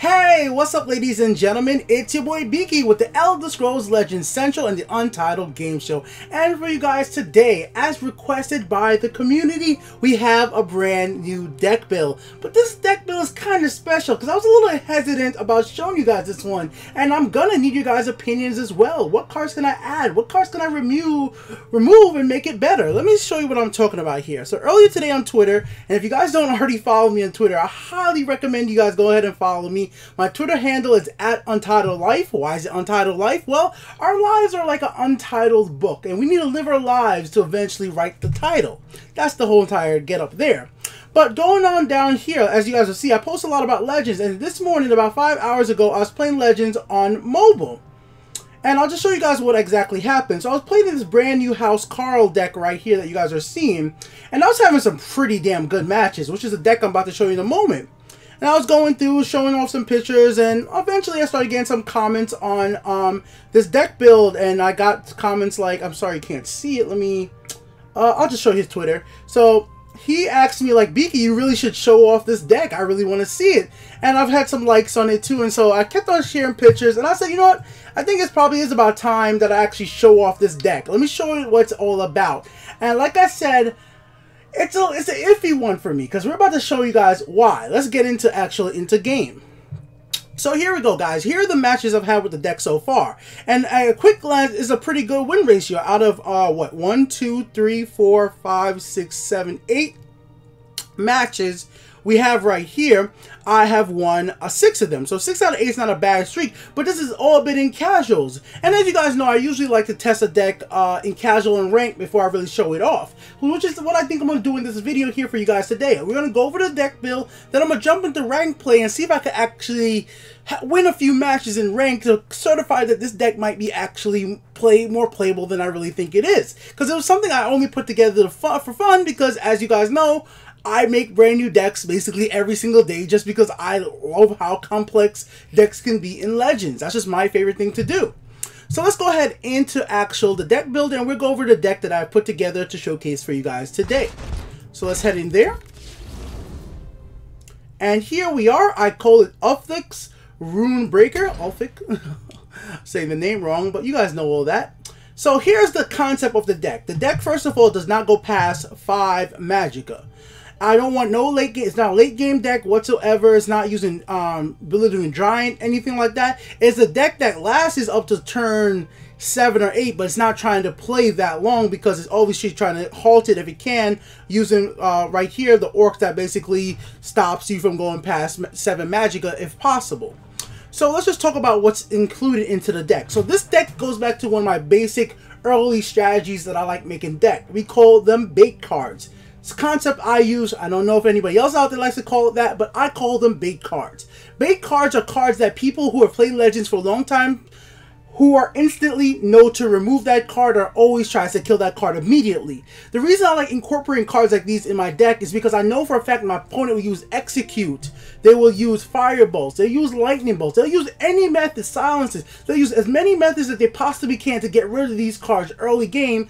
Hey, what's up ladies and gentlemen, it's your boy Beaky with the Elder Scrolls Legends Central and the Untitled Game Show. And for you guys today, as requested by the community, we have a brand new deck build. But this deck build is kind of special because I was a little hesitant about showing you guys this one. And I'm gonna need you guys' opinions as well. What cards can I add? What cards can I remove and make it better? Let me show you what I'm talking about here. So earlier today on Twitter, and if you guys don't already follow me on Twitter, I highly recommend you guys go ahead and follow me. My Twitter handle is @UntitledLife. Why is it Untitled Life? Well, our lives are like an untitled book, and we need to live our lives to eventually write the title. That's the whole entire get up there. But going on down here, as you guys will see, I post a lot about Legends, and this morning, about 5 hours ago, I was playing Legends on mobile. And I'll just show you guys what exactly happened. So I was playing this brand new Housecarl deck right here that you guys are seeing, and I was having some pretty damn good matches, which is a deck I'm about to show you in a moment. And I was going through, showing off some pictures, and eventually I started getting some comments on this deck build, and I got comments like, I'm sorry you can't see it, let me, I'll just show you his Twitter. So he asked me like, Beaky, you really should show off this deck, I really want to see it. And I've had some likes on it too, and so I kept on sharing pictures, and I said, you know what, I think it probably is about time that I actually show off this deck. Let me show you what it's all about. And like I said, it's an iffy one for me because we're about to show you guys why. Let's get into game. So here we go, guys. Here are the matches I've had with the deck so far, and at a quick glance is a pretty good win ratio out of what, 1, 2, 3, 4, 5, 6, 7, 8 matches we have right here. I have won 6 of them, so 6 out of 8 is not a bad streak, but this has all been in casuals. And as you guys know, I usually like to test a deck in casual and ranked before I really show it off, which is what I think I'm going to do in this video here for you guys today. We're going to go over the deck build, then I'm going to jump into rank play and see if I can actually win a few matches in rank to certify that this deck might be actually more playable than I really think it is. Because it was something I only put together for fun because, as you guys know, I make brand new decks basically every single day just because I love how complex decks can be in Legends. That's just my favorite thing to do. So let's go ahead into the deck build, and we'll go over the deck that I put together to showcase for you guys today. So let's head in there. And here we are. I call it Ulfric's Rune Breaker. Ulfric. Saying the name wrong, but you guys know all that. So here's the concept of the deck. The deck, first of all, does not go past 5 Magicka. I don't want no late game. It's not a late game deck whatsoever. It's not using Belittling Giant, anything like that. It's a deck that lasts up to turn 7 or 8, but it's not trying to play that long because it's obviously trying to halt it if it can, using right here the orc that basically stops you from going past 7 Magicka if possible. So let's just talk about what's included into the deck. So this deck goes back to one of my basic early strategies that I like making deck. We call them bait cards. It's a concept I use. I don't know if anybody else out there likes to call it that, but I call them bait cards. Bait cards are cards that people who have played Legends for a long time, who are instantly know to remove that card, or always tries to kill that card immediately. The reason I like incorporating cards like these in my deck is because I know for a fact my opponent will use Execute, they will use Firebolts, they'll use Lightning Bolts, they'll use any method, silences, they'll use as many methods as they possibly can to get rid of these cards early game,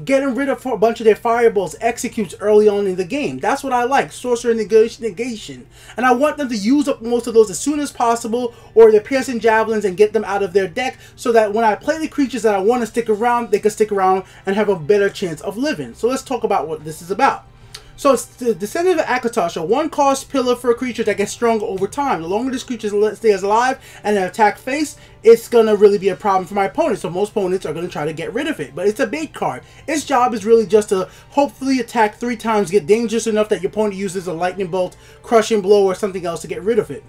getting rid of a bunch of their Firebolts, Executes early on in the game. That's what I like, Sorcerer Negation. And I want them to use up most of those as soon as possible, or their Piercing Javelins, and get them out of their deck, so that when I play the creatures that I want to stick around, they can stick around and have a better chance of living. So let's talk about what this is about. So it's the Descendant of Akatosh, a 1-cost pillar for a creature that gets stronger over time. The longer this creature stays alive and an attack face, it's going to really be a problem for my opponent. So most opponents are going to try to get rid of it. But it's a bait card. Its job is really just to hopefully attack 3 times, get dangerous enough that your opponent uses a Lightning Bolt, Crushing Blow, or something else to get rid of it.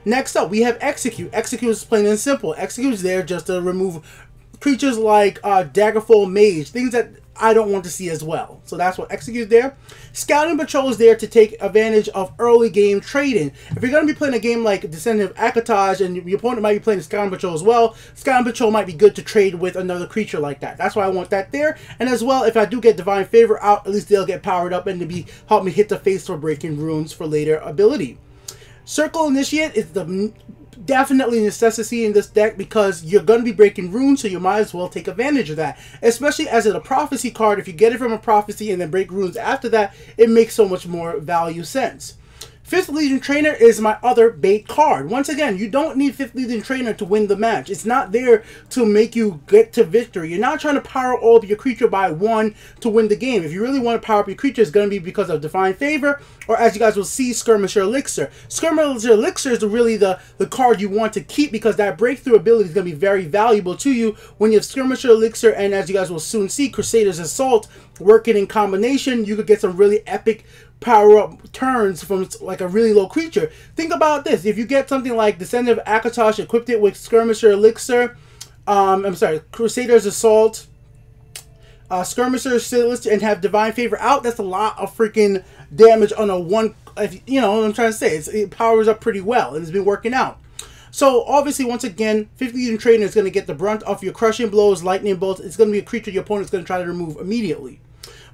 Next up, we have Execute. Execute is plain and simple. Execute is there just to remove creatures like Daggerfall Mage, things that I don't want to see as well. So that's what Execute is there. Scouting Patrol is there to take advantage of early game trading. If you're going to be playing a game like Descendant of Akatosh and your opponent might be playing Scouting Patrol as well, Scouting Patrol might be good to trade with another creature like that. That's why I want that there. And as well, if I do get Divine Favor out, at least they'll get powered up and to help me hit the face for breaking runes for later ability. Circle Initiate is definitely a necessity in this deck because you're going to be breaking runes, so you might as well take advantage of that. Especially as it's a prophecy card, if you get it from a prophecy and then break runes after that, it makes so much more value sense. 5th Legion Trainer is my other bait card. Once again, you don't need 5th Legion Trainer to win the match. It's not there to make you get to victory. You're not trying to power all of your creature by 1 to win the game. If you really want to power up your creature, it's going to be because of Divine Favor, or as you guys will see, Skirmisher Elixir. Skirmisher Elixir is really the card you want to keep, because that breakthrough ability is going to be very valuable to you when you have Skirmisher Elixir, and as you guys will soon see, Crusader's Assault working in combination. You could get some really epic power-up turns from like a really low creature. Think about this. If you get something like Descendant of Akatosh, equipped it with Skirmisher Elixir, Crusader's Assault, Skirmisher Elixir, and have Divine Favor out, that's a lot of freaking damage on a one, you know what I'm trying to say. It powers up pretty well, and it's been working out. So, obviously, once again, 5th Legion Trainer is going to get the brunt of your Crushing Blows, Lightning Bolts. It's going to be a creature your opponent's going to try to remove immediately.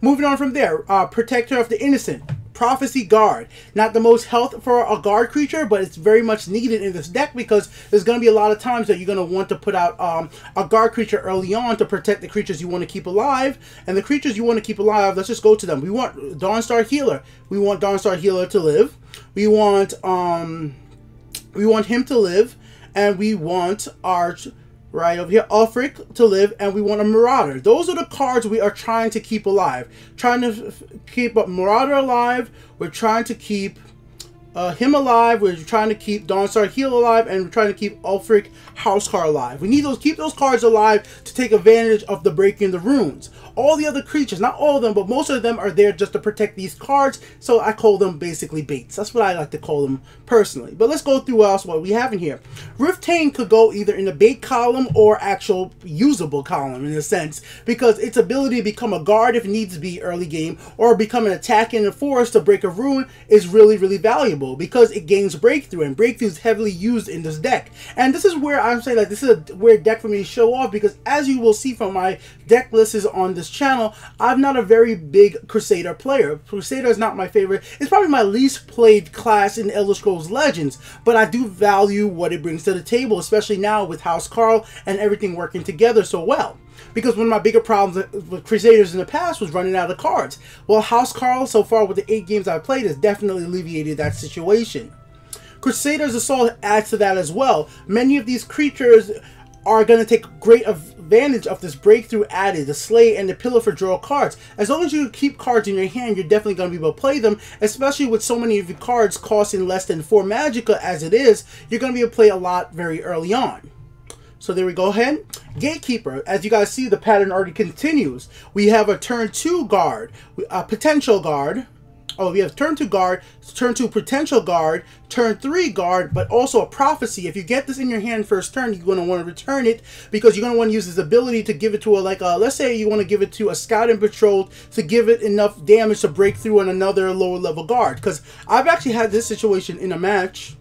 Moving on from there, Protector of the Innocent, Prophecy Guard. Not the most health for a guard creature, but it's very much needed in this deck, because there's going to be a lot of times that you're going to want to put out a guard creature early on to protect the creatures you want to keep alive. And the creatures you want to keep alive, let's just go to them. We want Dawnstar Healer. We want Dawnstar Healer to live. We want him to live, and we want Arch, right over here, Ulfric to live, and we want a Marauder. Those are the cards we are trying to keep alive. Trying to keep a Marauder alive. We're trying to keep him alive. We're trying to keep Dawnstar Heal alive, and we're trying to keep Ulfric Housecarl alive. We need keep those cards alive to take advantage of the breaking the runes. All the other creatures, not all of them, but most of them are there just to protect these cards, so I call them basically baits. That's what I like to call them personally. But let's go through what we have in here. Riftain could go either in the bait column or actual usable column in a sense, because its ability to become a guard if it needs to be early game, or become an attack in the forest to break a rune is really, really valuable, because it gains breakthrough, and breakthrough is heavily used in this deck. And this is where I'm saying, like, this is a weird deck for me to show off, because as you will see from my deck lists on this channel, I'm not a very big Crusader player. Crusader is not my favorite. It's probably my least played class in Elder Scrolls Legends, but I do value what it brings to the table, especially now with Housecarl and everything working together so well. Because one of my bigger problems with Crusaders in the past was running out of cards. Well, Housecarl, so far with the 8 games I've played, has definitely alleviated that situation. Crusader's Assault adds to that as well. Many of these creatures are going to take great advantage of this breakthrough added, the Slay and the Pillar for draw cards. As long as you keep cards in your hand, you're definitely going to be able to play them, especially with so many of your cards costing less than 4 Magicka as it is. You're going to be able to play a lot very early on. So there we go ahead. Gatekeeper, as you guys see, the pattern already continues. We have a turn 2 guard, a potential guard. Oh, we have turn 2 guard, turn 2 potential guard, turn 3 guard, but also a prophecy. If you get this in your hand first turn, you're going to want to return it, because you're going to want to use this ability to give it to let's say you want to give it to a scouting patrol to give it enough damage to break through on another lower level guard. Because I've actually had this situation in a match.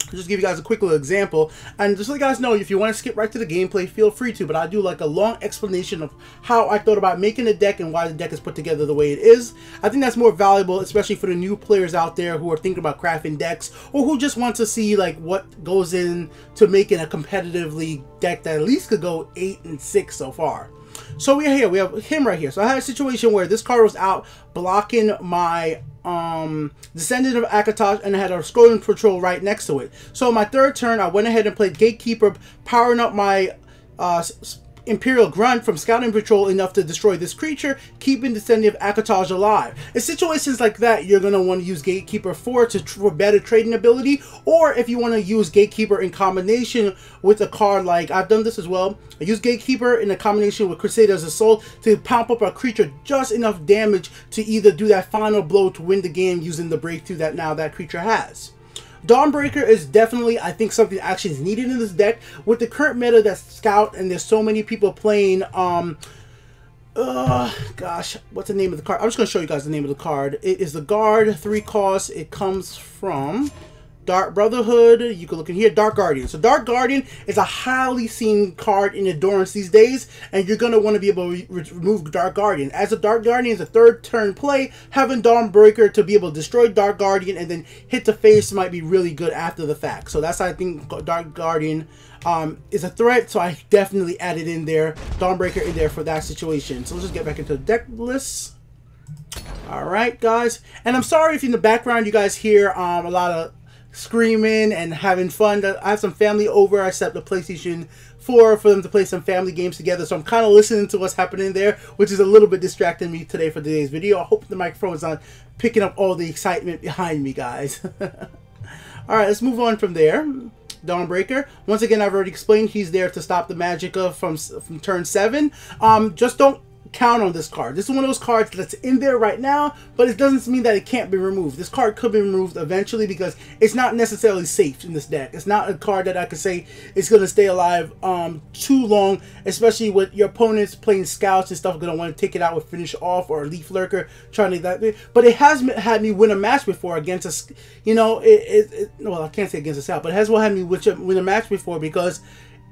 I'll just give you guys a quick little example, and just so you guys know, if you want to skip right to the gameplay, feel free to, but I do like a long explanation of how I thought about making the deck and why the deck is put together the way it is. I think that's more valuable, especially for the new players out there who are thinking about crafting decks, or who just want to see like what goes into making a competitively deck that at least could go 8 and 6 so far. So we're here, we have him right here. So I had a situation where this card was out blocking my Descendant of Akatosh, and I had a Scouting Patrol right next to it. So my third turn, I went ahead and played Gatekeeper, powering up my Imperial Grunt from Scouting Patrol enough to destroy this creature, keeping Descendant of Akatosh alive. In situations like that, you're going to want to use Gatekeeper for better trading ability, or if you want to use Gatekeeper in combination with a card like, I've done this as well, I use Gatekeeper in a combination with Crusader's Assault to pump up a creature just enough damage to either do that final blow to win the game using the breakthrough that now that creature has. Dawnbreaker is definitely, I think, something that actually is needed in this deck. With the current meta that's Scout, and there's so many people playing, gosh, what's the name of the card? I'm just going to show you guys the name of the card. It is the Guard, 3 costs. It comes from Dark Brotherhood. You can look in here, Dark Guardian. So Dark Guardian is a highly seen card in Endurance these days, and you're going to want to be able to remove Dark Guardian. As a Dark Guardian is a 3rd turn play, having Dawnbreaker to be able to destroy Dark Guardian and then hit the face might be really good after the fact. So that's, I think, Dark Guardian is a threat, so I definitely added in there, Dawnbreaker in there for that situation. So let's just get back into the deck list. Alright, guys. And I'm sorry if in the background you guys hear a lot of screaming and having fun. I have some family over. I set up the PlayStation 4 for them to play some family games together. So I'm kind of listening to what's happening there, which is a little bit distracting me today for today's video. I hope the microphone is not picking up all the excitement behind me, guys. Alright, let's move on from there. Rune Breaker. Once again, I've already explained he's there to stop the Magicka from turn 7. Just don't count on this card. This is one of those cards that's in there right now, but it doesn't mean that it can't be removed. This card could be removed eventually because it's not necessarily safe in this deck. It's not a card that I could say is going to stay alive too long, especially with your opponents playing scouts and stuff, going to want to take it out with finish off or leaf lurker trying to that. But it has had me win a match before against a, you know, well, I can't say against a scout, but it has had me win a match before because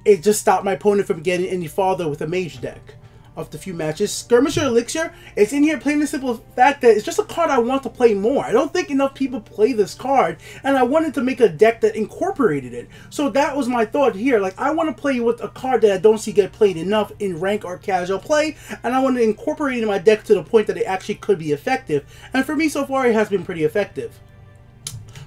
it just stopped my opponent from getting any farther with a mage deck. Of the few matches. Skirmisher Elixir, it's in here plain and simple fact that it's just a card I want to play more. I don't think enough people play this card, and I wanted to make a deck that incorporated it. So that was my thought here. Like, I want to play with a card that I don't see get played enough in rank or casual play, and I want to incorporate it in my deck to the point that it actually could be effective. And for me so far, it has been pretty effective.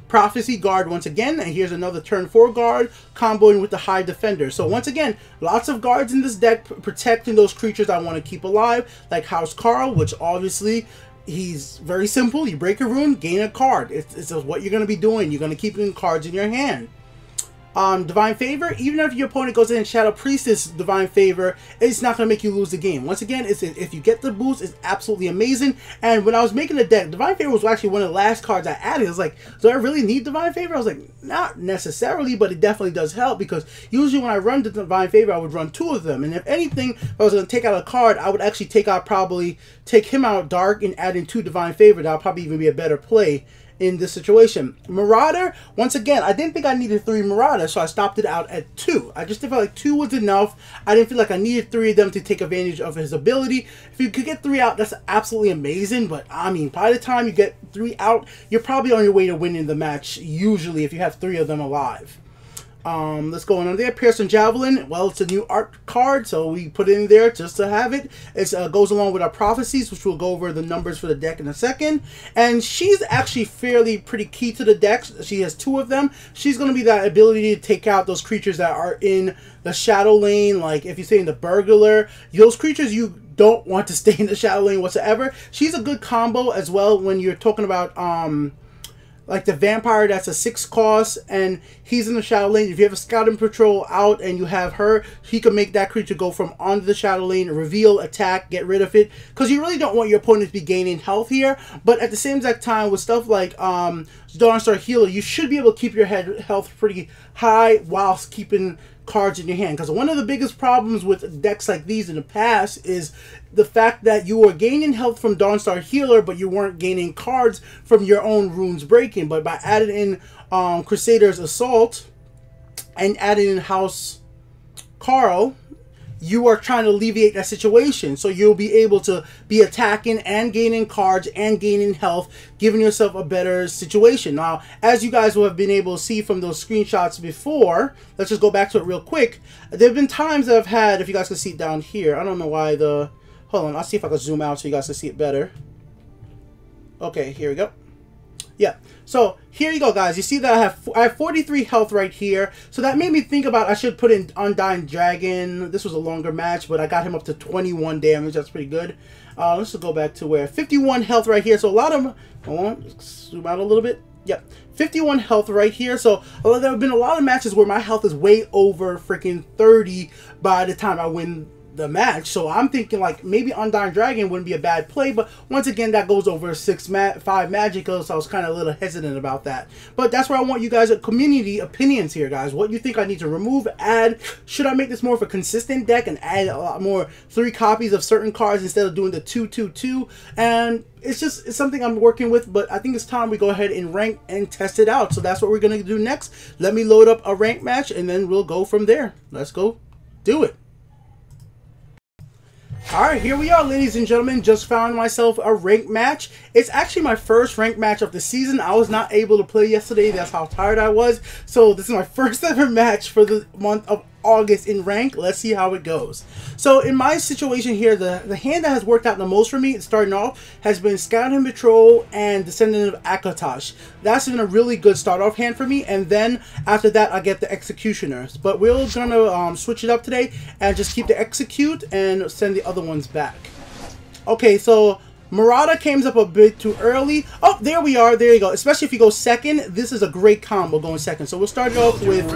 Prophecy Guard once again, and here's another turn 4 guard comboing with the High Defender. So once again, lots of guards in this deck protecting those creatures I want to keep alive, like Housecarl, which obviously he's very simple. You break a rune, gain a card. It's what you're going to be doing. You're going to keep cards in your hand. Divine Favor, even if your opponent goes in and Shadow Priestess Divine Favor, it's not going to make you lose the game. Once again, if you get the boost, it's absolutely amazing. And when I was making the deck, Divine Favor was actually one of the last cards I added. I was like, do I really need Divine Favor? I was like, not necessarily, but it definitely does help, because usually when I run the Divine Favor, I would run 2 of them. And if anything, if I was going to take out a card, I would actually take him out dark and add in 2 Divine Favor. That would probably even be a better play in this situation. Marauder, once again, I didn't think I needed 3 Marauder, so I stopped it out at 2. I just felt like 2 was enough. I didn't feel like I needed 3 of them to take advantage of his ability. If you could get 3 out, that's absolutely amazing, but I mean, by the time you get 3 out, you're probably on your way to winning the match, usually, if you have 3 of them alive. Let's go on there. Pearson Javelin. Well, it's a new art card, so we put it in there just to have it. It goes along with our prophecies, which we'll go over the numbers for the deck in a second. And she's actually pretty key to the deck. She has 2 of them. She's going to be that ability to take out those creatures that are in the shadow lane. Like if you say in the burglar, those creatures you don't want to stay in the shadow lane whatsoever. She's a good combo as well when you're talking about like the vampire that's a 6 cost and he's in the shadow lane. If you have a scouting patrol out and you have her, he can make that creature go from onto the shadow lane, reveal, attack, get rid of it. Because you really don't want your opponent to be gaining health here. But at the same exact time, with stuff like Dawnstar Healer, you should be able to keep your health pretty high whilst keeping cards in your hand. Because one of the biggest problems with decks like these in the past is the fact that you were gaining health from Dawnstar Healer, but you weren't gaining cards from your own Runes Breaking. But by adding in Crusader's Assault and adding in Housecarl, you are trying to alleviate that situation. So you'll be able to be attacking and gaining cards and gaining health, giving yourself a better situation. Now, as you guys will have been able to see from those screenshots before, let's just go back to it real quick. There have been times that I've had, if you guys can see it down here, I don't know why hold on, I'll see if I can zoom out so you guys can see it better. Okay, here we go. Yeah, so here you go, guys. You see that I have 43 health right here. So that made me think about I should put in Undying Dragon. This was a longer match, but I got him up to 21 damage. That's pretty good. Let's just go back to where 51 health right here. So a lot of, hold on, zoom out a little bit. Yep, 51 health right here. So there have been a lot of matches where my health is way over freaking 30 by the time I win the match. So I'm thinking like maybe Undying Dragon wouldn't be a bad play, but once again that goes over 5 Magicka, so I was kind of a little hesitant about that. But that's where I want you guys community opinions here, guys. What you think I need to remove, add? Should I make this more of a consistent deck and add a lot more 3 copies of certain cards instead of doing the 2-2-2? And it's something I'm working with, but I think it's time we go ahead and rank and test it out. So that's what we're going to do next. Let me load up a rank match and then we'll go from there. Let's go do it. Alright, here we are, ladies and gentlemen. Just found myself a ranked match. It's actually my first ranked match of the season. I was not able to play yesterday. That's how tired I was. So this is my first ever match for the month of August in rank. Let's see how it goes. So in my situation here, the hand that has worked out the most for me, starting off, has been Scout and Patrol and Descendant of Akatosh. That's been a really good start off hand for me, and then after that I get the Executioners. But we're gonna switch it up today and just keep the Execute and send the other ones back. Okay, so Marauder came up a bit too early. Oh, there we are. There you go. Especially if you go second, this is a great combo going second. So we'll start it off with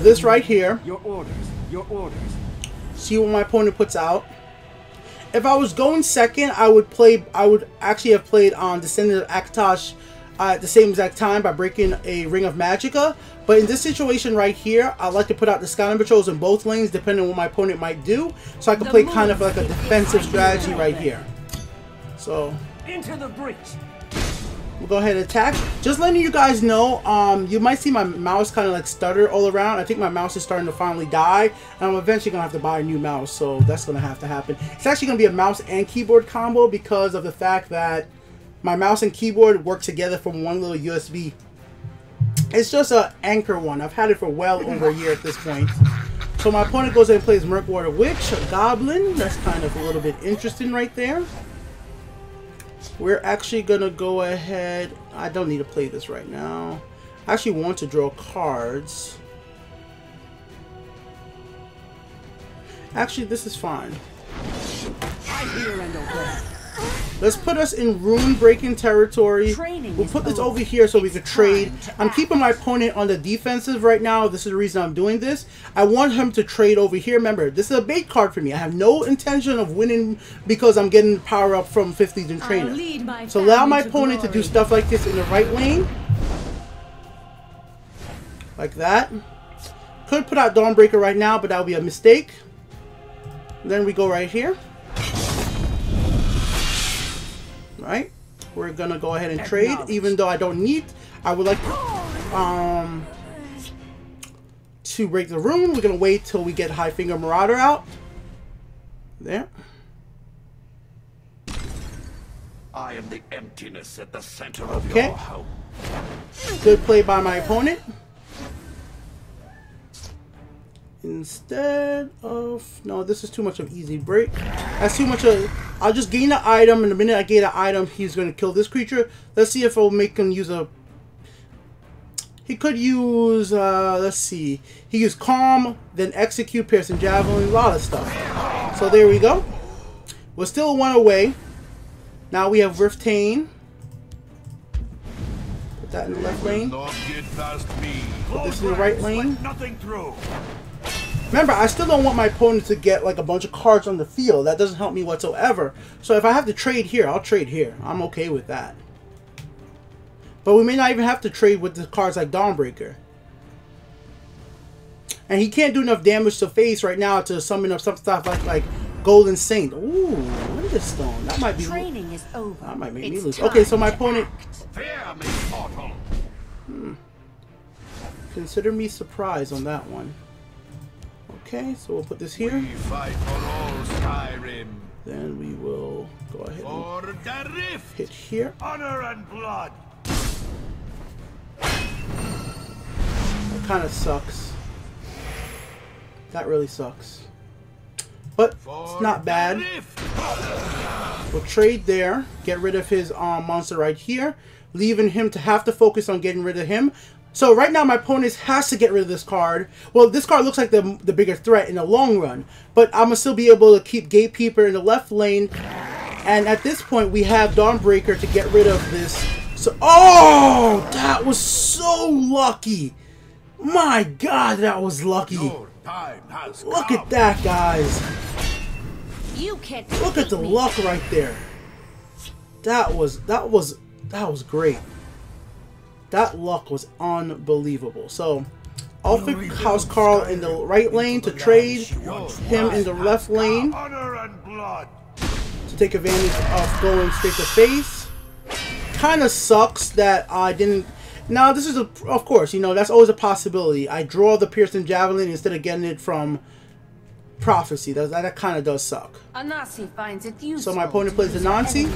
this right here. Your orders. Your orders. See what my opponent puts out. If I was going second, I would actually have played on Descendant of Akatosh at the same exact time by breaking a Ring of Magicka. But in this situation right here, I like to put out the Scouting Patrols in both lanes, depending on what my opponent might do. So I can play kind of like a defensive strategy right here. So into the breach. We'll go ahead and attack. Just letting you guys know, you might see my mouse kind of like stutter all around. I think my mouse is starting to finally die, and I'm eventually gonna have to buy a new mouse, so that's gonna have to happen. It's actually gonna be a mouse and keyboard combo because of the fact that my mouse and keyboard work together from one little USB. It's just an Anchor one. I've had it for well over a year at this point. So my opponent goes in and plays Murkwater Witch, a Goblin. That's kind of a little bit interesting right there. We're actually gonna go ahead. I don't need to play this right now. I actually want to draw cards. Actually, this is fine. I hear and obey. Let's put us in rune breaking territory. We'll put this over here so we can trade. I'm keeping my opponent on the defensive right now. This is the reason I'm doing this. I want him to trade over here. Remember, this is a bait card for me. I have no intention of winning because I'm getting power up from 5th Legion Trainer. So allow my opponent to do stuff like this in the right lane. Like that. Could put out Dawnbreaker right now, but that would be a mistake. Then we go right here. Right, we're gonna go ahead and trade, even though I don't need. I would like to break the rune. We're gonna wait till we get High Finger Marauder out. There. I am the emptiness at the center of your home. Good play by my opponent. Instead of... No, this is too much of easy break. That's too much of... I'll just gain an item, and the minute I gain an item, he's going to kill this creature. Let's see if I'll make him use a... He could use... let's see. He used Calm, then Execute, Piercing Javelin, a lot of stuff. So there we go. We're still one away. Now we have Riftane. Put that in the left lane. Put this in the right lane. Remember, I still don't want my opponent to get like a bunch of cards on the field. That doesn't help me whatsoever. So if I have to trade here, I'll trade here. I'm okay with that. But we may not even have to trade with the cards like Dawnbreaker. And he can't do enough damage to face right now to summon up some stuff like Golden Saint. Ooh, Windstone. That might be... Training is over. That might make me lose. Okay, so my opponent... Consider me surprised on that one. Okay, so we'll put this here. We fight for all Skyrim. Then we will go ahead and hit here. Honor and blood. That kind of sucks. That really sucks. But it's not bad. We'll trade there. Get rid of his monster right here. Leaving him to have to focus on getting rid of him. So right now my opponent has to get rid of this card. Well, this card looks like the bigger threat in the long run. But I'm going to still be able to keep Gatekeeper in the left lane. And at this point we have Dawnbreaker to get rid of this. So, oh, that was so lucky. My God, that was lucky. Look at that, guys. Look at the luck right there. That was great. That luck was unbelievable. So, Ulfric Housecarl in the right lane to trade him in the left lane to take advantage of going straight to face. Kind of sucks that I didn't. Now this is of course, you know, that's always a possibility. I draw the Piercing Javelin instead of getting it from Prophecy. That kind of does suck. So my opponent plays the Nancy,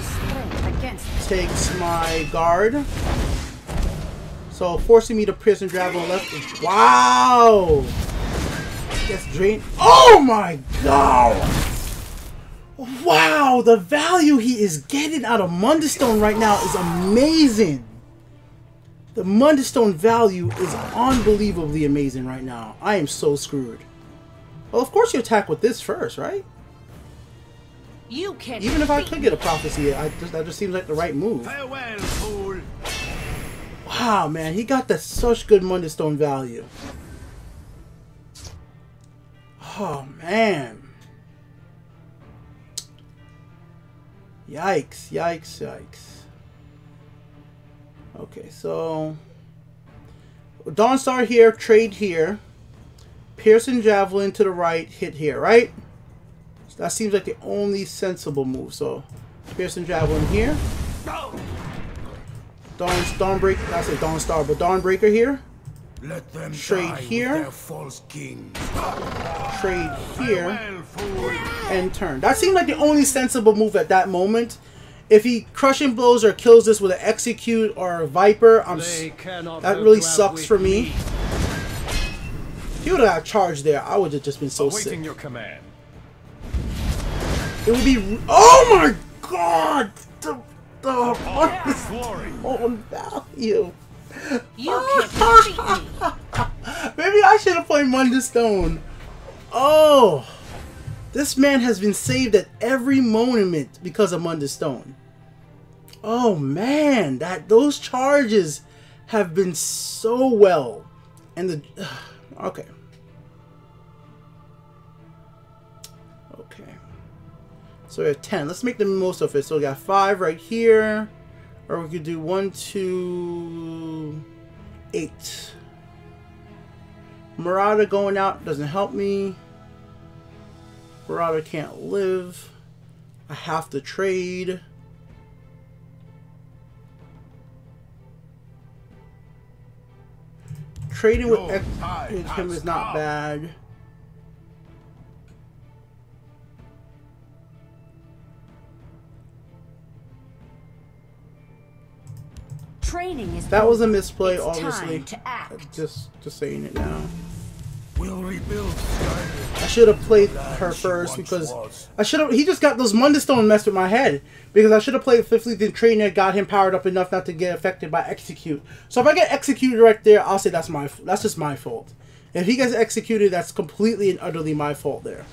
takes my guard. So forcing me to Piercing Javelin left. Wow! Gets drained. Oh my god! Wow, the value he is getting out of Mundstone right now is amazing. The Mundstone value is unbelievably amazing right now. I am so screwed. Well, of course you attack with this first, right? You can't. Even if I could get a prophecy, that just seems like the right move. Farewell, fool. Wow, man, he got such good Mundstone value. Oh man. Yikes, yikes, yikes. Okay, so Dawnstar here, trade here. Piercing Javelin to the right, hit here, right? So that seems like the only sensible move. So Piercing Javelin here. Dawn Breaker, I say Dawnstar, but Dawn Breaker here. Let them Trade here. with their false kings. Trade here. Farewell, fool. And turn. That seemed like the only sensible move at that moment. If he crushing blows or kills this with an execute or a viper, that really sucks for me. If he would have charged there, I would have just been so sick. Your command. It would be. Oh my god! The Mundstone value. You can't defeat me. Maybe I should have played Mundstone. Oh, this man has been saved at every moment because of Mundstone. Oh man, those charges have been so well, and the okay. So we have 10. Let's make the most of it. So we got 5 right here. Or we could do 1, 2, 8. Marauder going out doesn't help me. Marauder can't live. I have to trade. Trading with him is not bad. Training is that was a misplay, it's obviously. Time to act. Just saying it now. We'll rebuild Skyrim. I should have played her first because I should have. He just got those Mundstone messed with my head because I should have played 5th Legion Trainer that got him powered up enough not to get affected by execute. So if I get executed right there, I'll say that's just my fault. If he gets executed, that's completely and utterly my fault there.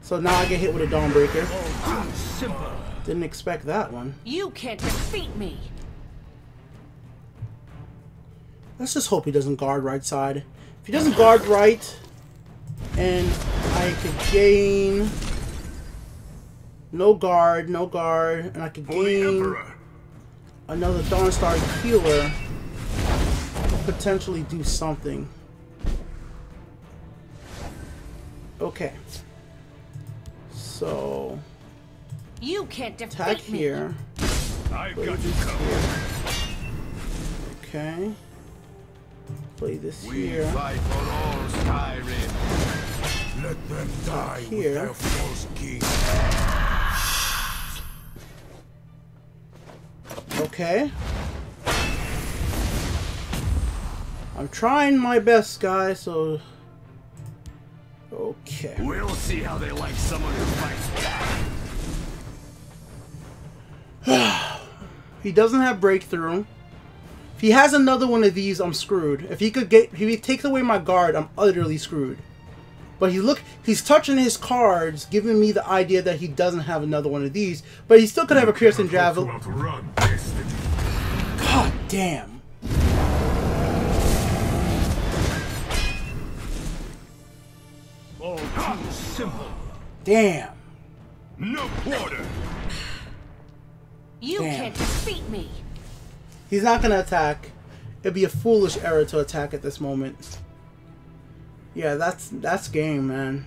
So now I get hit with a Dawnbreaker. Didn't expect that one. You can't defeat me. Let's just hope he doesn't guard right side. If he doesn't guard right, and I could gain no guard, and I could gain another Dawnstar healer, potentially do something. Okay. So you can't defeat attack me. here. I've got you covered. Okay. Play this We here. fight for all Skyrim. Let them die Here. with their false king. Okay. I'm trying my best, guys, so... Okay. We'll see how they like someone who fights back. He doesn't have breakthrough. If he has another one of these, I'm screwed. If he takes away my guard, I'm utterly screwed. But he's touching his cards, giving me the idea that he doesn't have another one of these. But he still could have a piercing javelin. God damn. All too simple. Damn. No quarter. You Damn. can't defeat me. He's not going to attack. It'd be a foolish error to attack at this moment. Yeah, that's game, man.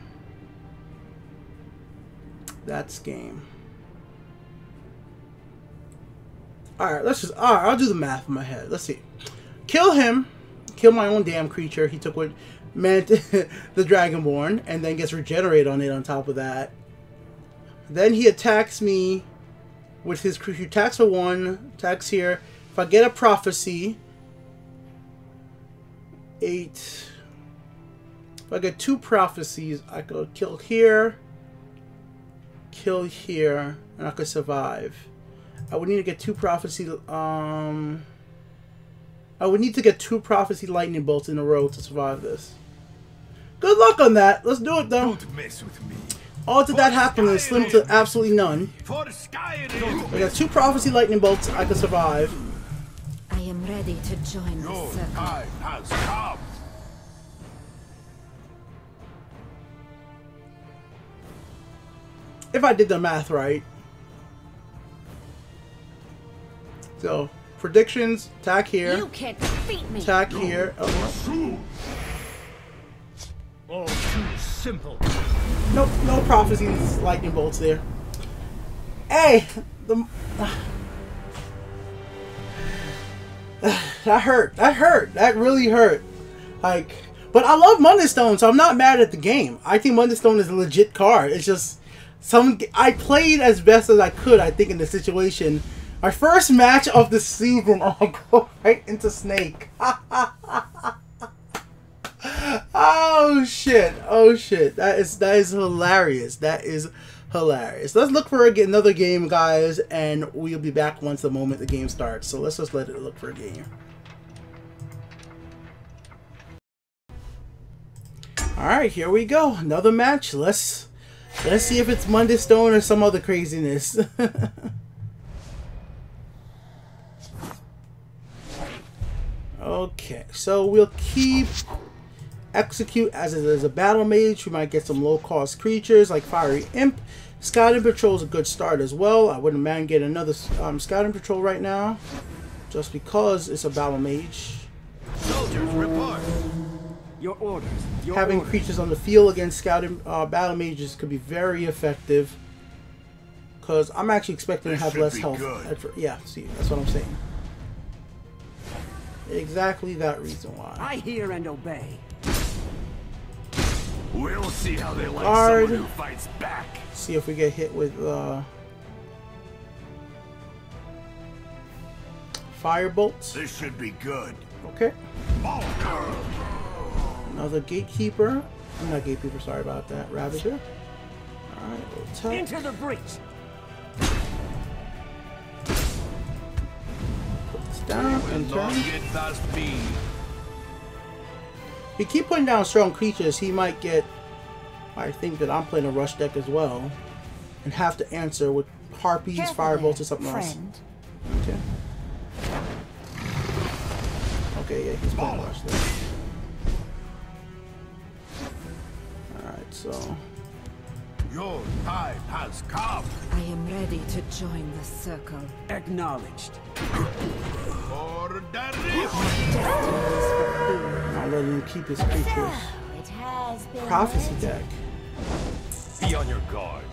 That's game. Alright, I'll do the math in my head. Let's see. Kill him. Kill my own damn creature. He took what meant the Dragonborn, and then gets regenerated on it on top of that. Then he attacks me with his creature. Attacks for 1, attacks here. If I get a prophecy, 8, If I get 2 prophecies, I could kill here, and I could survive. I would need to get 2 prophecy. I would need to get 2 prophecy lightning bolts in a row to survive this. Good luck on that. Let's do it though. Don't mess with me. Odds of that happening is slim to absolutely none. I got 2 prophecy lightning bolts. I could survive. I am ready to join the Your circle. time has come. If I did the math right. So, predictions, attack here, You can't defeat me. attack here. Oh. All too simple. Nope, no prophecies, lightning bolts there. Hey! That hurt. That hurt. That really hurt. Like, but I love Monday Stone, so I'm not mad at the game. I think Monday Stone is a legit card. It's just I played as best as I could, I think, in the situation. My first match of the season, I go right into Snake. Oh shit! Oh shit! That is hilarious. That is hilarious. Let's look for another game, guys, and we'll be back once the moment the game starts. So let's just let it look for a game. All right, here we go. Another match. Let's see if it's Monday Stone or some other craziness. Okay, so we'll keep execute as it is a battle mage. We might get some low-cost creatures like Fiery Imp. Scouting Patrol is a good start as well. I wouldn't mind getting another Scouting Patrol right now, just because it's a battle mage. Soldiers report. Your orders. Your Having orders. creatures on the field against Scouting battle mages could be very effective. Because I'm actually expecting to have less health. Yeah, see, that's what I'm saying. Exactly that reason why. I hear and obey. We'll see how they like Guard. someone who fights back. See if we get hit with fire bolts. This should be good. Okay. Another gatekeeper. I'm not gatekeeper, sorry about that. Ravager. Alright, we'll attack. Into the breach. Put this down and turn. Get past me. If you keep putting down strong creatures, he might think that I'm playing a rush deck as well. And have to answer with harpies, firebolts, or something else. Okay. Okay, yeah, he's playing rush deck. Alright, so Your time has come. I am ready to join the circle. Acknowledged. For the risk. I'll let him keep his creatures. It has been Prophecy deck. Be on your guard.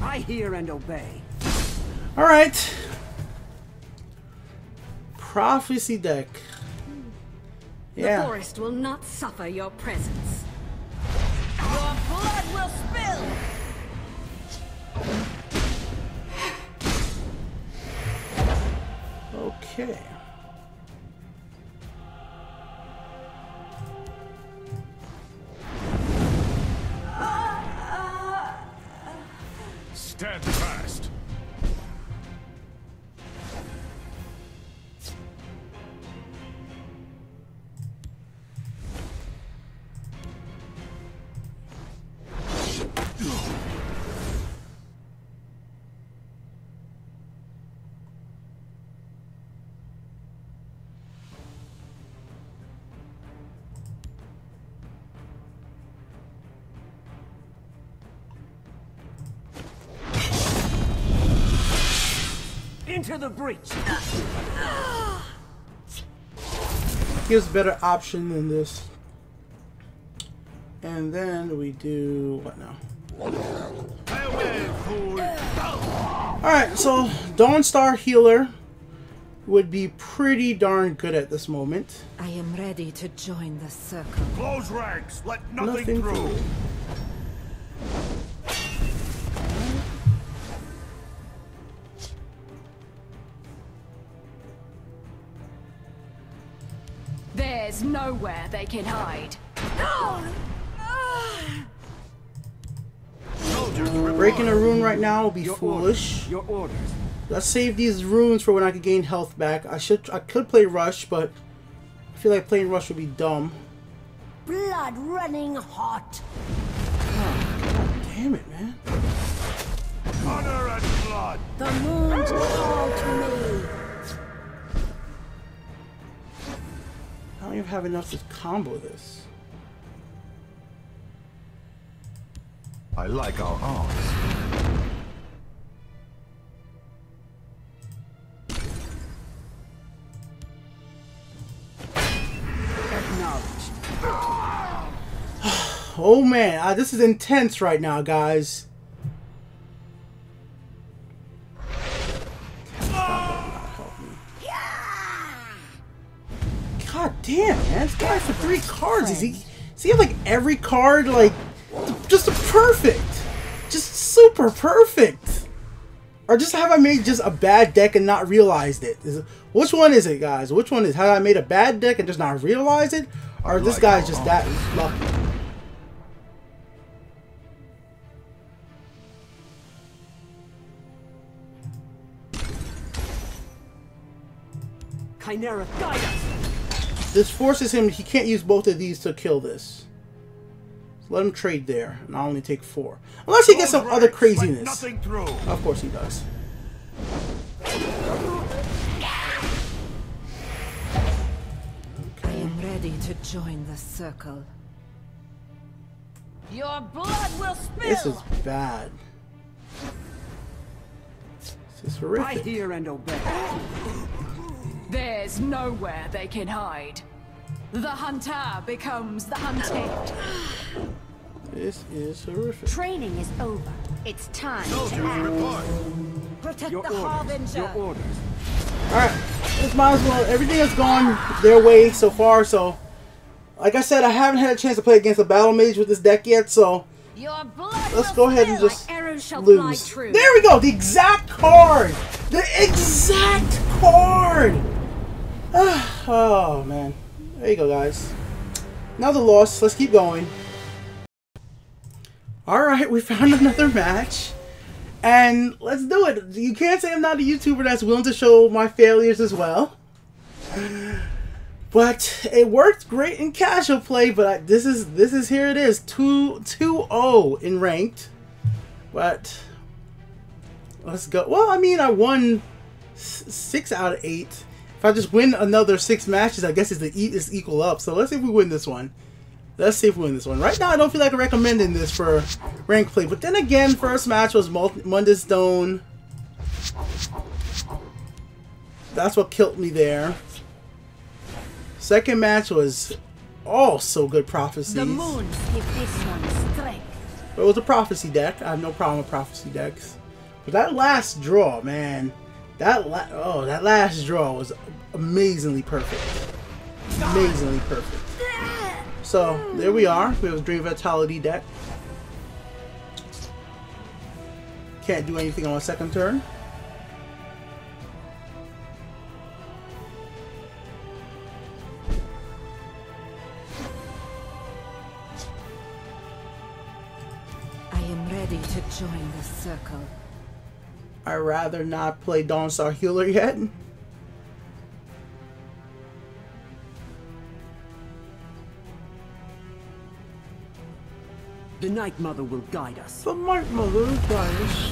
I hear and obey. Alright. Prophecy deck. The Yeah. forest will not suffer your presence. Your blood will spill. Okay. Stand fast. Into the breach. Gives better option than this. And then we do what now? Alright, so Dawnstar Healer would be pretty darn good at this moment. I am ready to join the circle. Close ranks. Let nothing Nothing through. through. There's nowhere they can hide. Soldiers, Breaking a rune right now will be Your foolish. orders. Your orders. Let's save these runes for when I can gain health back. I could play Rush, but I feel like playing Rush would be dumb. Blood running hot. Damn it, man. honor and blood. The moon's call to me. I don't even have enough to combo this. I like our arms. Acknowledged. Oh man, this is intense right now, guys. God damn, man, this guy for 3 cards. Does he have like every card like just perfect? Just super perfect. Or just have I made just a bad deck and not realized it? Which one is it, guys? Which one is have I made a bad deck and just not realized it? Or this guy's just that lucky? Chimera, guide us! This forces him, he can't use both of these to kill this. So let him trade there, and I'll only take 4. Unless he gets some other craziness. Nothing through. Of course he does. I am ready to join the circle. Your blood will spill. This is bad. This is I horrific. hear and obey. There's nowhere they can hide. The hunter becomes the hunted. This is horrific. Training is over. It's time to Soldiers, act. report. Protect Your the orders. harbinger. Your orders. Alright, let's might as well. Everything has gone their way so far, so like I said, I haven't had a chance to play against a battle mage with this deck yet, so Your blood let's will go ahead and spill just like arrows shall fly lose. true. There we go, the exact card! The exact card! Oh man. There you go, guys. Another loss. Let's keep going. Alright, we found another match. And let's do it. You can't say I'm not a YouTuber that's willing to show my failures as well. But it worked great in casual play, but this is here it is. 2-0 in ranked. But let's go. Well, I mean, I won 6 out of 8. If I just win another 6 matches, I guess it's equal up. So let's see if we win this one. Let's see if we win this one. Right now, I don't feel like recommending this for rank play. But then again, first match was Mundus Stone. That's what killed me there. Second match was also good prophecies. The moons give this one strength. But it was a prophecy deck. I have no problem with prophecy decks. But that last draw, man. That last draw was amazingly perfect. Amazingly perfect. So, there we are. We have a Dream Vitality deck. Can't do anything on my second turn. I am ready to join the circle. I'd rather not play Dawnstar Healer yet. The Night Mother will guide us. The Night Mother guys.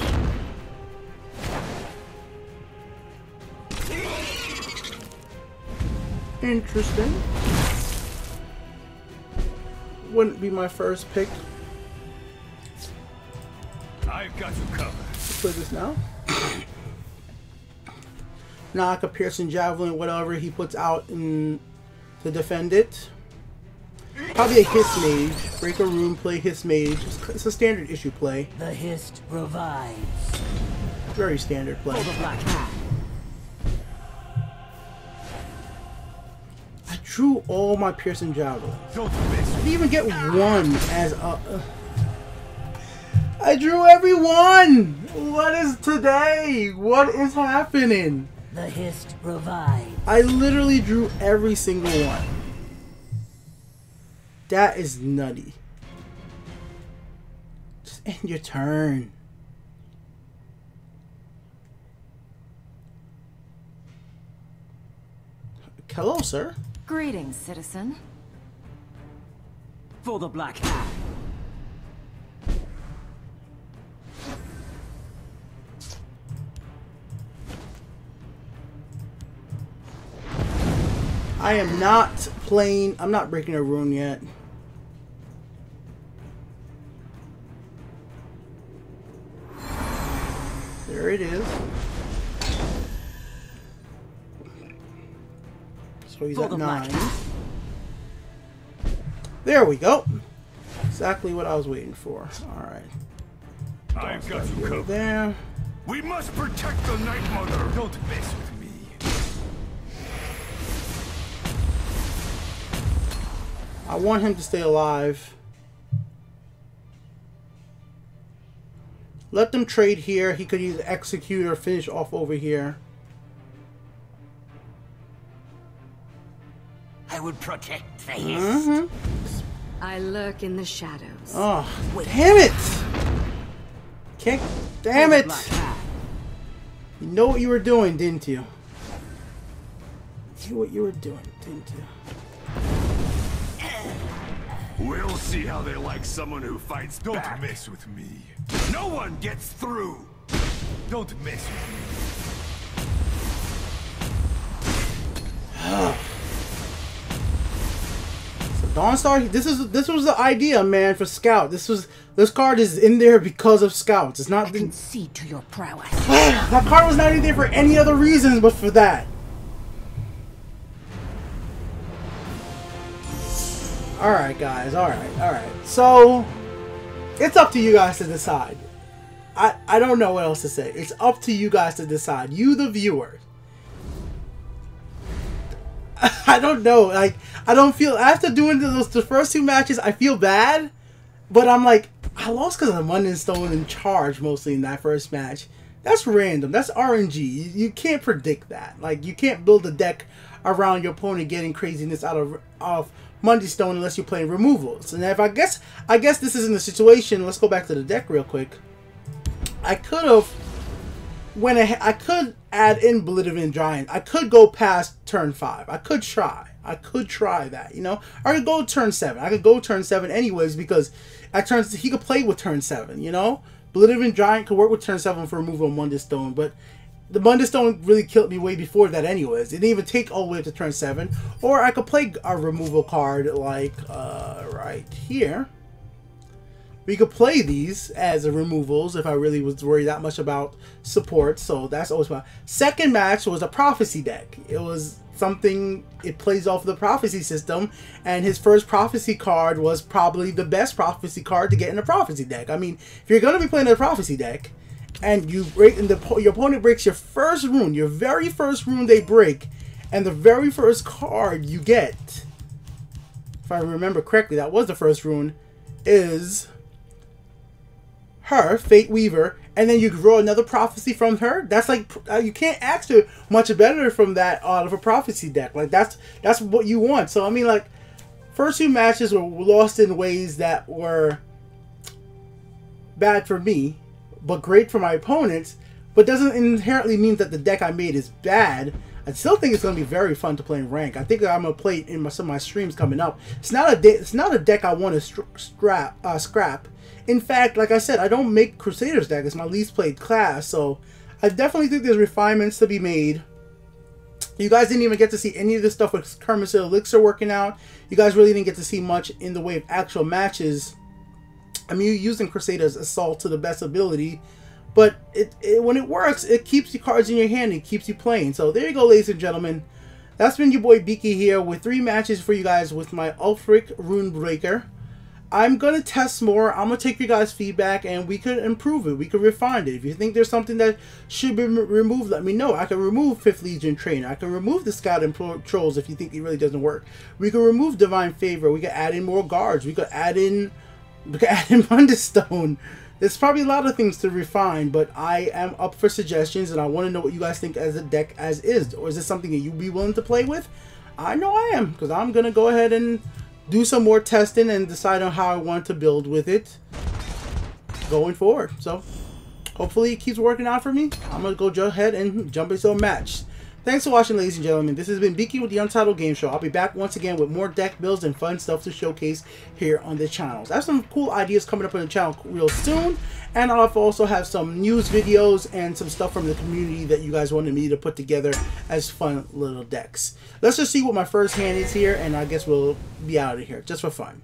Interesting. Wouldn't be my first pick. I've got you covered. Let's play this now. Knock a piercing javelin, whatever he puts out to defend it. Probably a Hiss Mage. Break a Rune, play Hiss Mage. It's a standard issue play. The Hist revives. Very standard play. The Black Hat. I drew all my piercing javelins. Don't miss. I didn't even get one as a... I drew every one! What is today? What is happening? The Hist revives. I literally drew every single one. That is nutty. Just end your turn. Hello, sir. Greetings, citizen. For the Black Hand. I am not playing. I'm not breaking a rune yet. There it is. So he's at 9. There we go. Exactly what I was waiting for. Alright. I've got you covered. There. We must protect the Night Mother. Don't mess with me. I want him to stay alive. Let them trade here. He could either execute or finish off over here. I would protect the Hist. I lurk in the shadows. Oh, damn it! Can't. Damn it! You know what you were doing, didn't you? You knew what you were doing, didn't you? We'll see how they like someone who fights back. Don't mess with me. No one gets through. Don't mess with me. So Dawnstar, this was the idea, man, for Scout. This card is in there because of Scouts. It's not. I can see to your prowess. That card was not in there for any other reasons but for that. Alright, guys. Alright. So, it's up to you guys to decide. I don't know what else to say. It's up to you guys to decide. You, the viewers. I don't know. Like, I don't feel... After doing the first 2 matches, I feel bad. But I'm like, I lost because of the Mundane Stone in charge mostly in that first match. That's random. That's RNG. You can't predict that. Like, you can't build a deck around your opponent getting craziness out of Mundane Stone unless you're playing removals. And if I guess this isn't the situation. Let's go back to the deck real quick. I could have I could add in Belittled Giant. I could go past turn 5. I could try that, you know. I could go turn 7. I could go turn 7 anyways because at turns he could play with turn 7, you know. Belittled Giant could work with turn 7 for removal of Mundane Stone, but the Mundane Stone really killed me way before that anyways. It didn't even take all the way up to turn 7. Or I could play a removal card like right here. We could play these as removals if I really was worried that much about support. So that's always fine. Second match was a prophecy deck. It was something, it plays off the prophecy system, and his first prophecy card was probably the best prophecy card to get in a prophecy deck. I mean, if you're going to be playing a prophecy deck, and you break, and your opponent breaks your first rune, your very first rune they break, and the very first card you get, if I remember correctly, that was the first rune, is her, Fate Weaver, and then you draw another prophecy from her. That's like, you can't ask for much better from that out of a prophecy deck. Like, that's what you want. So, I mean, like, first 2 matches were lost in ways that were bad for me, but great for my opponents, but doesn't inherently mean that the deck I made is bad. I still think it's going to be very fun to play in rank. I think I'm going to play it in some of my streams coming up. It's not a deck I want to scrap. In fact, like I said, I don't make Crusader's deck. It's my least played class, so I definitely think there's refinements to be made. You guys didn't even get to see any of this stuff with Kermit's Elixir working out. You guys really didn't get to see much in the way of actual matches. I mean, you're using Crusader's Assault to the best ability, but when it works, it keeps your cards in your hand. It keeps you playing. So there you go, ladies and gentlemen. That's been your boy Beaky here with 3 matches for you guys with my Ulfric Rune Breaker. I'm going to test more. I'm going to take your guys' feedback, and we could improve it. We could refine it. If you think there's something that should be removed, let me know. I can remove 5th Legion Trainer. I can remove the Scout and Trolls if you think it really doesn't work. We can remove Divine Favor. We can add in more guards. We could add in Mundane Stone. There's probably a lot of things to refine, but I am up for suggestions, and I want to know what you guys think as a deck as is. Or is this something that you'd be willing to play with? I know I am, because I'm going to go ahead and do some more testing and decide on how I want to build with it going forward. So hopefully it keeps working out for me. I'm going to go ahead and jump into a match. Thanks for watching, ladies and gentlemen. This has been Beaky with the Untitled Game Show. I'll be back once again with more deck builds and fun stuff to showcase here on the channel. I have some cool ideas coming up on the channel real soon. And I'll also have some news videos and some stuff from the community that you guys wanted me to put together as fun little decks. Let's just see what my first hand is here, and I guess we'll be out of here just for fun.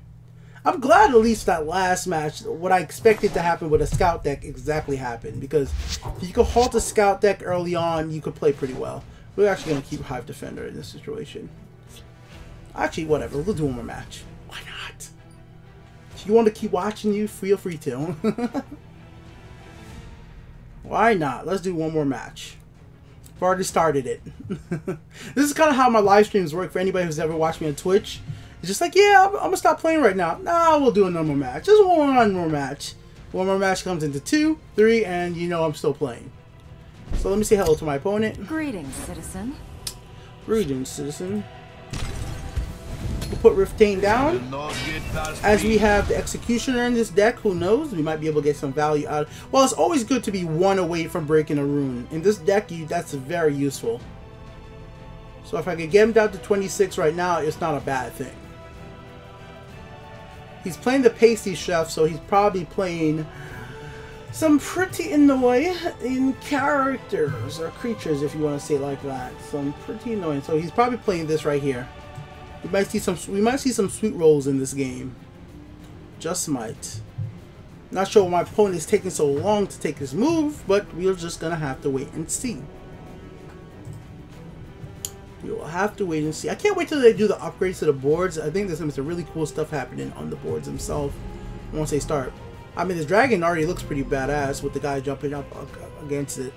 I'm glad at least that last match, what I expected to happen with a scout deck exactly happened. Because if you could halt a scout deck early on, you could play pretty well. We're actually going to keep Hive Defender in this situation. Actually, whatever. We'll do one more match. Why not? If you want to keep watching, you feel free to. Why not? Let's do one more match. I've already started it. This is kind of how my live streams work for anybody who's ever watched me on Twitch. It's just like, yeah, I'm going to stop playing right now. Nah, we'll do a normal match. Just one more match. One more match comes into 2, 3, and you know I'm still playing. So let me say hello to my opponent. Greetings, citizen. Greetings, citizen. We'll put Riftain down. As we have the Executioner in this deck, who knows? We might be able to get some value out. Well, it's always good to be one away from breaking a rune. In this deck, that's very useful. So if I could get him down to 26 right now, it's not a bad thing. He's playing the Pasty Chef, so he's probably playing some pretty annoying characters or creatures, if you want to say it like that. Some pretty annoying. So he's probably playing this right here. We might see some sweet rolls in this game. Just might. Not sure why my opponent is taking so long to take his move, but we're just gonna have to wait and see. We will have to wait and see. I can't wait till they do the upgrades to the boards. I think there's gonna be some really cool stuff happening on the boards themselves once they start. I mean, the dragon already looks pretty badass with the guy jumping up against it.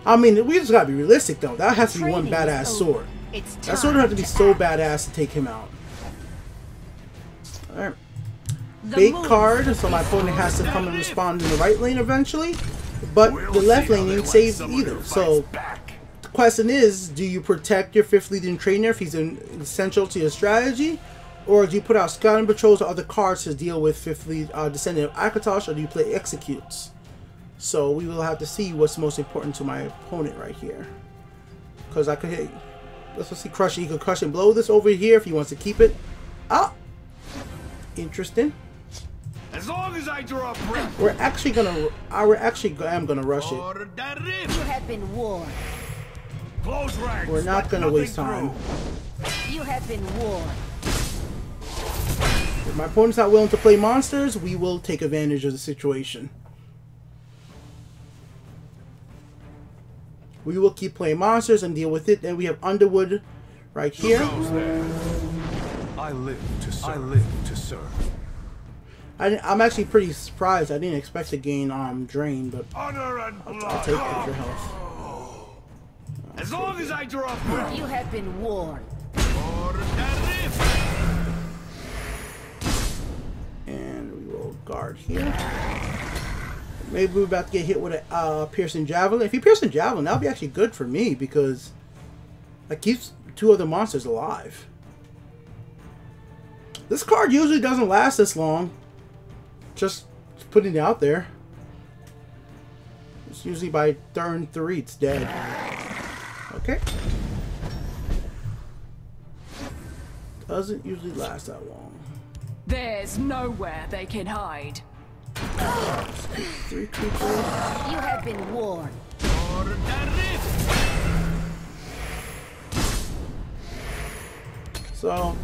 I mean, we just gotta be realistic though. That has to be one badass sword. That sword would have to be so badass to take him out. Alright. Bait card, so my opponent has to come and respond in the right lane eventually. But the left lane ain't saved either. So the question is, do you protect your 5th leading trainer if he's essential to your strategy? Or do you put out scouting patrols or other cards to deal with 5th lead descendant of Akatosh, or do you play executes? So we will have to see what's most important to my opponent right here. Because I could hit. Let's see, crush it. He could crush and blow this over here if he wants to keep it. Ah, interesting. As long as I draw a breath. We're actually gonna. I'm gonna rush it. You have been warned. Close ranks. We're not gonna waste time. You have been warned. If my opponent's not willing to play monsters, we will take advantage of the situation. We will keep playing monsters and deal with it. And we have Underwood right here. I live to serve. I'm actually pretty surprised. I didn't expect to gain Drain, but Honor and I'll take extra health. As long as I draw a breath. You have been warned. And we will guard here. Maybe we're about to get hit with a Piercing Javelin. If he Piercing Javelin, that'll be actually good for me because that keeps 2 other monsters alive. This card usually doesn't last this long. Just putting it out there. It's usually by turn 3 it's dead. Okay. Doesn't usually last that long. There's nowhere they can hide. 3 creatures. You have been warned. So,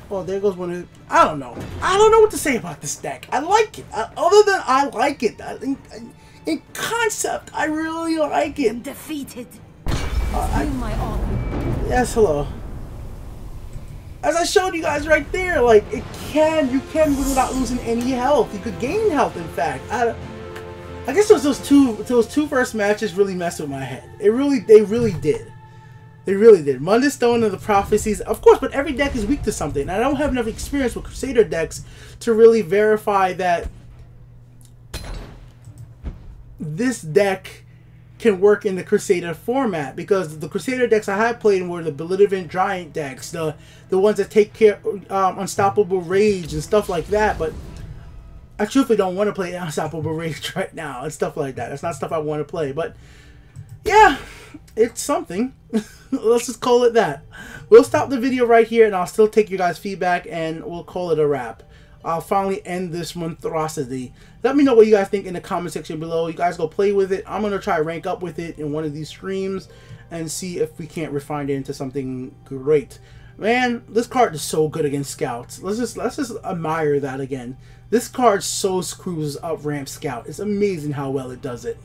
oh, there goes one of. I don't know. I don't know what to say about this deck. I like it. Other than I like it, I think in concept, I really like it. Defeated. My honor. Yes, hello. As I showed you guys right there, like you can win without losing any health. You could gain health, in fact. I guess those two first matches really messed with my head. They really did. They really did. Mundus Stone and the Prophecies, of course, but every deck is weak to something. And I don't have enough experience with Crusader decks to really verify that this deck can work in the Crusader format, because the Crusader decks I have played were the Belligerent Giant decks, the ones that take care Unstoppable Rage and stuff like that. But I truthfully don't want to play Unstoppable Rage right now and stuff like that. That's not stuff I want to play. But yeah, it's something. Let's just call it that. We'll stop the video right here, and I'll still take your guys' feedback, and we'll call it a wrap. I'll finally end this monstrosity. Let me know what you guys think in the comment section below. You guys go play with it. I'm going to try to rank up with it in one of these streams and see if we can't refine it into something great. Man, this card is so good against scouts. Let's just admire that again. This card so screws up Ramp Scout. It's amazing how well it does it.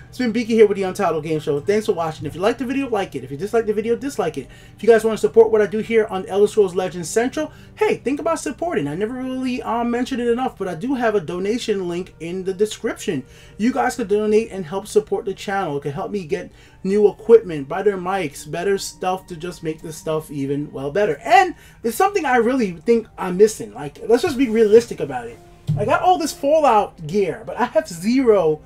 It's been Beaky here with the Untitled Game Show. Thanks for watching. If you liked the video, like it. If you disliked the video, dislike it. If you guys want to support what I do here on Elder Scrolls Legends Central, hey, think about supporting. I never really mentioned it enough, but I do have a donation link in the description. You guys can donate and help support the channel. It can help me get new equipment, better mics, better stuff to just make this stuff even, well, better. And it's something I really think I'm missing. Like, let's just be realistic about it. I got all this Fallout gear, but I have 0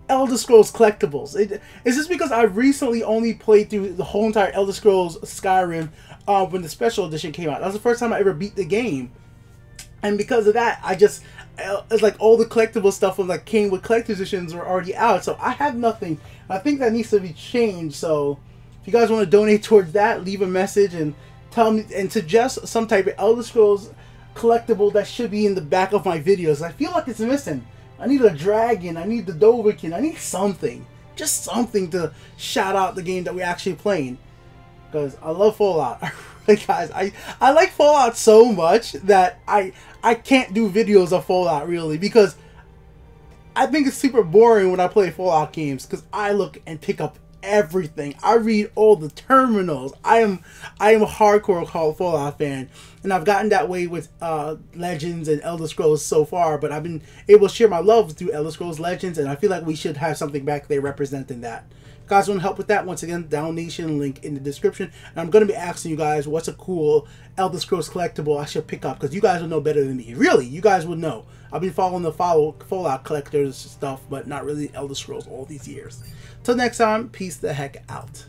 Elder Scrolls collectibles. It's just because I recently only played through the whole entire Elder Scrolls Skyrim when the special edition came out. That was the first time I ever beat the game, and because of that, it's like all the collectible stuff from like came with collector's editions were already out, so I have nothing. I think that needs to be changed. So if you guys want to donate towards that, leave a message and tell me and suggest some type of Elder Scrolls collectible that should be in the back of my videos. I feel like it's missing. I need a dragon, I need the Dovahkiin, I need something. Just something to shout out the game that we're actually playing. Because I love Fallout. Guys, I like Fallout so much that I can't do videos of Fallout really, because I think it's super boring when I play Fallout games, because I look and pick up everything. I read all the terminals. I am a hardcore Fallout fan, and I've gotten that way with Legends and Elder Scrolls so far, but I've been able to share my love through Elder Scrolls Legends, and I feel like we should have something back there representing that. If you guys want to help with that, once again, donation link in the description, and I'm going to be asking you guys what's a cool Elder Scrolls collectible I should pick up, because you guys will know better than me. Really, you guys would know. I've been following the Fallout collectors stuff, but not really Elder Scrolls all these years. Till next time, peace the heck out.